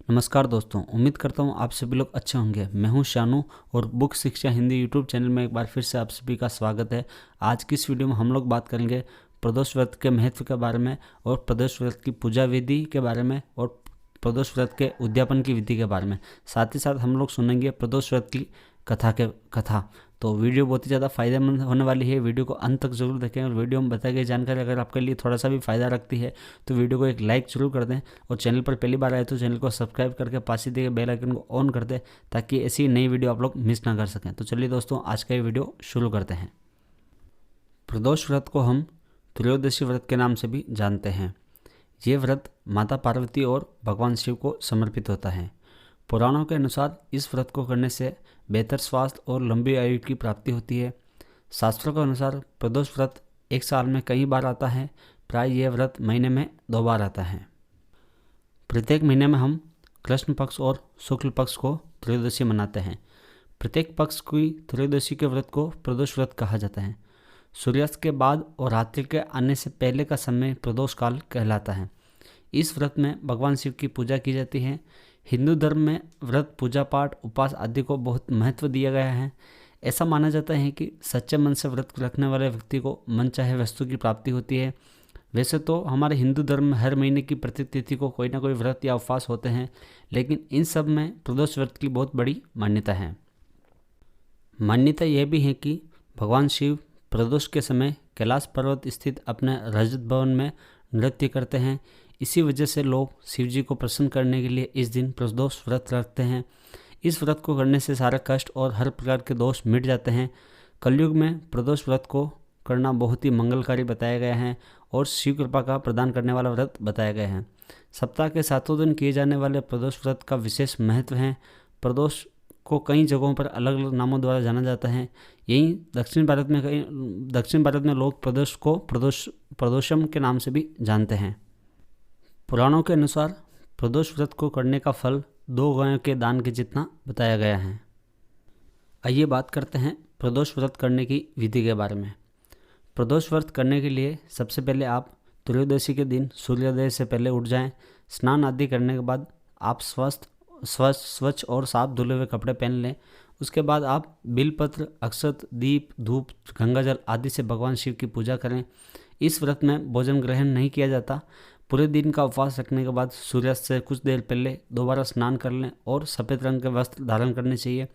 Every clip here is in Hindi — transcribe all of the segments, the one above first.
नमस्कार दोस्तों, उम्मीद करता हूँ आप सभी लोग अच्छे होंगे। मैं हूँ शानू और बुक शिक्षा हिंदी यूट्यूब चैनल में एक बार फिर से आप सभी का स्वागत है। आज की इस वीडियो में हम लोग बात करेंगे प्रदोष व्रत के महत्व के बारे में और प्रदोष व्रत की पूजा विधि के बारे में और प्रदोष व्रत के उद्यापन की विधि के बारे में। साथ ही साथ हम लोग सुनेंगे प्रदोष व्रत की कथा। तो वीडियो बहुत ही ज़्यादा फायदेमंद होने वाली है। वीडियो को अंत तक जरूर देखें और वीडियो में बताई गई जानकारी अगर आपके लिए थोड़ा सा भी फायदा रखती है तो वीडियो को एक लाइक जरूर कर दें और चैनल पर पहली बार आए तो चैनल को सब्सक्राइब करके पास ही दिए बेल आइकन को ऑन कर दें ताकि ऐसी नई वीडियो आप लोग मिस ना कर सकें। तो चलिए दोस्तों, आज का ये वीडियो शुरू करते हैं। प्रदोष व्रत को हम त्रयोदशी व्रत के नाम से भी जानते हैं। ये व्रत माता पार्वती और भगवान शिव को समर्पित होता है। पुराणों के अनुसार इस व्रत को करने से बेहतर स्वास्थ्य और लंबी आयु की प्राप्ति होती है। शास्त्रों के अनुसार प्रदोष व्रत एक साल में कई बार आता है। प्राय यह व्रत महीने में 2 बार आता है। प्रत्येक महीने में हम कृष्ण पक्ष और शुक्ल पक्ष को त्रयोदशी मनाते हैं। प्रत्येक पक्ष की त्रयोदशी के व्रत को प्रदोष व्रत कहा जाता है। सूर्यास्त के बाद और रात्रि के आने से पहले का समय प्रदोष काल कहलाता है। इस व्रत में भगवान शिव की पूजा की जाती है। हिंदू धर्म में व्रत, पूजा पाठ, उपवास आदि को बहुत महत्व दिया गया है। ऐसा माना जाता है कि सच्चे मन से व्रत रखने वाले व्यक्ति को मनचाहे वस्तु की प्राप्ति होती है। वैसे तो हमारे हिंदू धर्म में हर महीने की प्रत्येक तिथि को कोई ना कोई व्रत या उपवास होते हैं, लेकिन इन सब में प्रदोष व्रत की बहुत बड़ी मान्यता है। मान्यता यह भी है कि भगवान शिव प्रदोष के समय कैलाश पर्वत स्थित अपने रजत भवन में नृत्य करते हैं। इसी वजह से लोग शिव जी को प्रसन्न करने के लिए इस दिन प्रदोष व्रत रखते हैं। इस व्रत को करने से सारे कष्ट और हर प्रकार के दोष मिट जाते हैं। कलयुग में प्रदोष व्रत को करना बहुत ही मंगलकारी बताया गया है और शिव कृपा का प्रदान करने वाला व्रत बताया गया है। सप्ताह के 7 दिन किए जाने वाले प्रदोष व्रत का विशेष महत्व है। प्रदोष को कई जगहों पर अलग अलग नामों द्वारा जाना जाता है। यहीं दक्षिण भारत में लोग प्रदोष को प्रदोषम के नाम से भी जानते हैं। पुराणों के अनुसार प्रदोष व्रत को करने का फल 2 गायों के दान के जितना बताया गया है। आइए बात करते हैं प्रदोष व्रत करने की विधि के बारे में। प्रदोष व्रत करने के लिए सबसे पहले आप त्रयोदशी के दिन सूर्योदय से पहले उठ जाएं। स्नान आदि करने के बाद आप स्वच्छ और साफ धुले हुए कपड़े पहन लें। उसके बाद आप बिलपत्र, अक्षत, दीप, धूप, गंगाजल आदि से भगवान शिव की पूजा करें। इस व्रत में भोजन ग्रहण नहीं किया जाता। पूरे दिन का उपवास रखने के बाद सूर्यास्त से कुछ देर पहले दोबारा स्नान कर लें और सफ़ेद रंग के वस्त्र धारण करने चाहिए।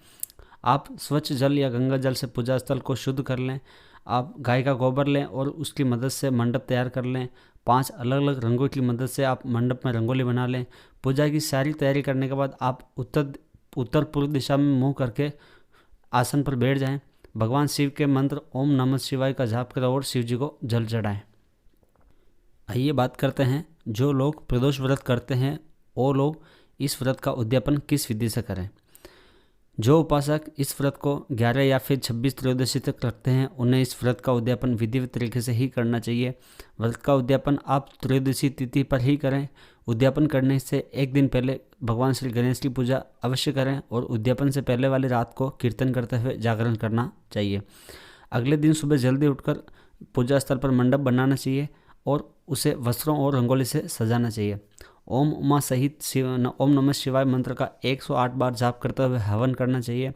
आप स्वच्छ जल या गंगा जल से पूजा स्थल को शुद्ध कर लें। आप गाय का गोबर लें और उसकी मदद से मंडप तैयार कर लें। 5 अलग अलग रंगों की मदद से आप मंडप में रंगोली बना लें। पूजा की सारी तैयारी करने के बाद आप उत्तर पूर्व दिशा में मुँह करके आसन पर बैठ जाएं। भगवान शिव के मंत्र ओम नमः शिवाय का जाप करें और शिव जी को जल चढ़ाएं। आइए बात करते हैं जो लोग प्रदोष व्रत करते हैं वो लोग इस व्रत का उद्यापन किस विधि से करें। जो उपासक इस व्रत को 11 या फिर 26 त्रयोदशी तक रखते हैं उन्हें इस व्रत का उद्यापन विधिवत तरीके से ही करना चाहिए। व्रत का उद्यापन आप त्रयोदशी तिथि पर ही करें। उद्यापन करने से एक दिन पहले भगवान श्री गणेश की पूजा अवश्य करें और उद्यापन से पहले वाली रात को कीर्तन करते हुए जागरण करना चाहिए। अगले दिन सुबह जल्दी उठकर पूजा स्थल पर मंडप बनाना चाहिए और उसे वस्त्रों और रंगोली से सजाना चाहिए। ओम उमा सहित ओम नमः शिवाय मंत्र का 108 बार जाप करते हुए हवन करना चाहिए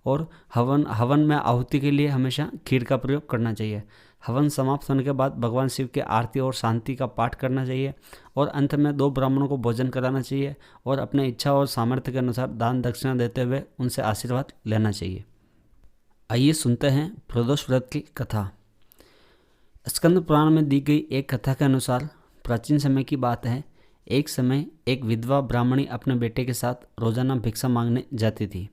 और हवन में आहुति के लिए हमेशा खीर का प्रयोग करना चाहिए। हवन समाप्त होने के बाद भगवान शिव की आरती और शांति का पाठ करना चाहिए और अंत में 2 ब्राह्मणों को भोजन कराना चाहिए और अपने इच्छा और सामर्थ्य के अनुसार दान दक्षिणा देते हुए उनसे आशीर्वाद लेना चाहिए। आइए सुनते हैं प्रदोष व्रत की कथा। स्कंद पुराण में दी गई एक कथा के अनुसार प्राचीन समय की बात है। एक समय एक विधवा ब्राह्मणी अपने बेटे के साथ रोजाना भिक्षा मांगने जाती थी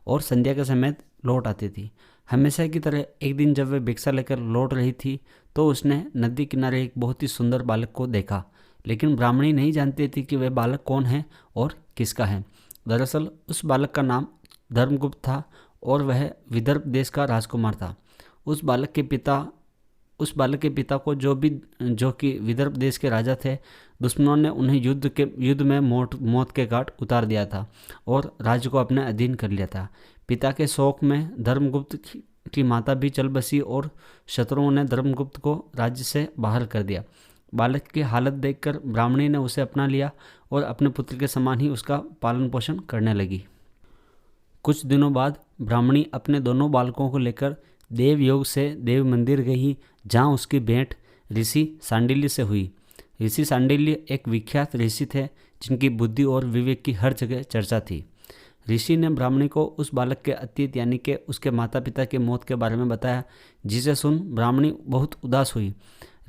और संध्या के समय लौट आती थी। हमेशा की तरह एक दिन जब वे भिक्षा लेकर लौट रही थी तो उसने नदी किनारे एक बहुत ही सुंदर बालक को देखा, लेकिन ब्राह्मणी नहीं जानती थी कि वह बालक कौन है और किसका है। दरअसल उस बालक का नाम धर्मगुप्त था और वह विदर्भ देश का राजकुमार था। उस बालक के पिता को जो कि विदर्भ देश के राजा थे, दुश्मनों ने उन्हें युद्ध में मौत के घाट उतार दिया था और राज्य को अपने अधीन कर लिया था। पिता के शोक में धर्मगुप्त की माता भी चल बसी और शत्रुओं ने धर्मगुप्त को राज्य से बाहर कर दिया। बालक की हालत देखकर ब्राह्मणी ने उसे अपना लिया और अपने पुत्र के समान ही उसका पालन पोषण करने लगी। कुछ दिनों बाद ब्राह्मणी अपने दोनों बालकों को लेकर देवयोग से देव मंदिर गई, जहाँ उसकी भेंट ऋषि सांडिल्य से हुई। ऋषि सांडिल्य एक विख्यात ऋषि थे जिनकी बुद्धि और विवेक की हर जगह चर्चा थी। ऋषि ने ब्राह्मणी को उस बालक के अतीत यानी कि उसके माता पिता की मौत के बारे में बताया, जिसे सुन ब्राह्मणी बहुत उदास हुई।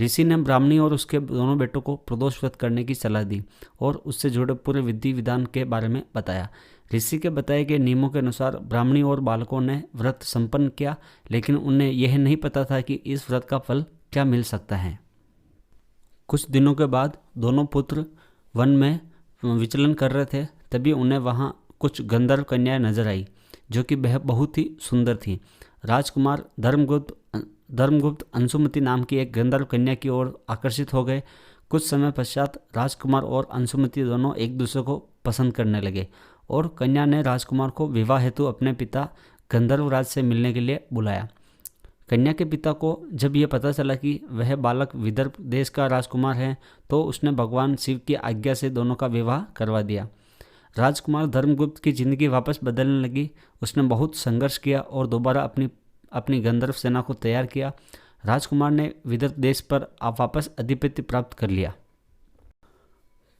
ऋषि ने ब्राह्मणी और उसके दोनों बेटों को प्रदोष व्रत करने की सलाह दी और उससे जुड़े पूरे विधि विधान के बारे में बताया। ऋषि के बताए गए नियमों के अनुसार ब्राह्मणी और बालकों ने व्रत संपन्न किया, लेकिन उन्हें यह नहीं पता था कि इस व्रत का फल क्या मिल सकता है। कुछ दिनों के बाद दोनों पुत्र वन में विचलन कर रहे थे, तभी उन्हें वहाँ कुछ गंधर्व कन्याएं नजर आई जो कि बहुत ही सुंदर थी। राजकुमार धर्मगुप्त अंशुमति नाम की एक गंधर्व कन्या की ओर आकर्षित हो गए। कुछ समय पश्चात राजकुमार और अंशुमति दोनों एक दूसरे को पसंद करने लगे और कन्या ने राजकुमार को विवाह हेतु अपने पिता गंधर्वराज से मिलने के लिए बुलाया। कन्या के पिता को जब यह पता चला कि वह बालक विदर्भ देश का राजकुमार है, तो उसने भगवान शिव की आज्ञा से दोनों का विवाह करवा दिया। राजकुमार धर्मगुप्त की जिंदगी वापस बदलने लगी। उसने बहुत संघर्ष किया और दोबारा अपनी गंधर्व सेना को तैयार किया। राजकुमार ने विदर्भ देश पर वापस आधिपत्य प्राप्त कर लिया।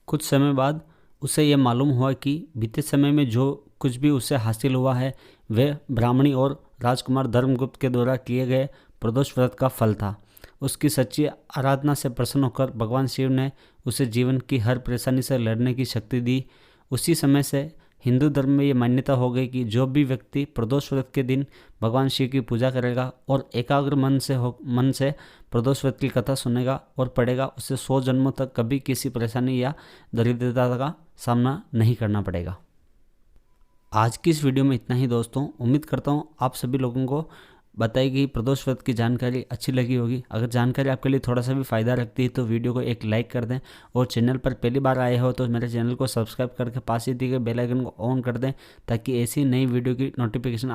कुछ समय बाद उसे यह मालूम हुआ कि बीते समय में जो कुछ भी उसे हासिल हुआ है वह ब्राह्मणी और राजकुमार धर्मगुप्त के द्वारा किए गए प्रदोष व्रत का फल था। उसकी सच्ची आराधना से प्रसन्न होकर भगवान शिव ने उसे जीवन की हर परेशानी से लड़ने की शक्ति दी। उसी समय से हिंदू धर्म में ये मान्यता हो गई कि जो भी व्यक्ति प्रदोष व्रत के दिन भगवान शिव की पूजा करेगा और एकाग्र मन से प्रदोष व्रत की कथा सुनेगा और पढ़ेगा, उसे 100 जन्मों तक कभी किसी परेशानी या दरिद्रता का सामना नहीं करना पड़ेगा। आज की इस वीडियो में इतना ही दोस्तों। उम्मीद करता हूँ आप सभी लोगों को बताई गई प्रदोष व्रत की जानकारी अच्छी लगी होगी। अगर जानकारी आपके लिए थोड़ा सा भी फायदा रखती है तो वीडियो को एक लाइक कर दें और चैनल पर पहली बार आए हो तो मेरे चैनल को सब्सक्राइब करके पास ही दिए गए बेल आइकन को ऑन कर दें, ताकि ऐसी नई वीडियो की नोटिफिकेशन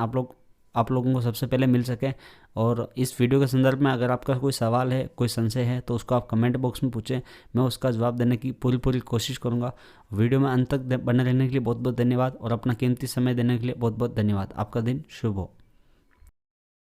आप लोगों को सबसे पहले मिल सके। और इस वीडियो के संदर्भ में अगर आपका कोई सवाल है, कोई संशय है, तो उसको आप कमेंट बॉक्स में पूछें, मैं उसका जवाब देने की पूरी कोशिश करूंगा। वीडियो में अंत तक बने रहने के लिए बहुत बहुत धन्यवाद और अपना कीमती समय देने के लिए बहुत बहुत धन्यवाद। आपका दिन शुभ हो।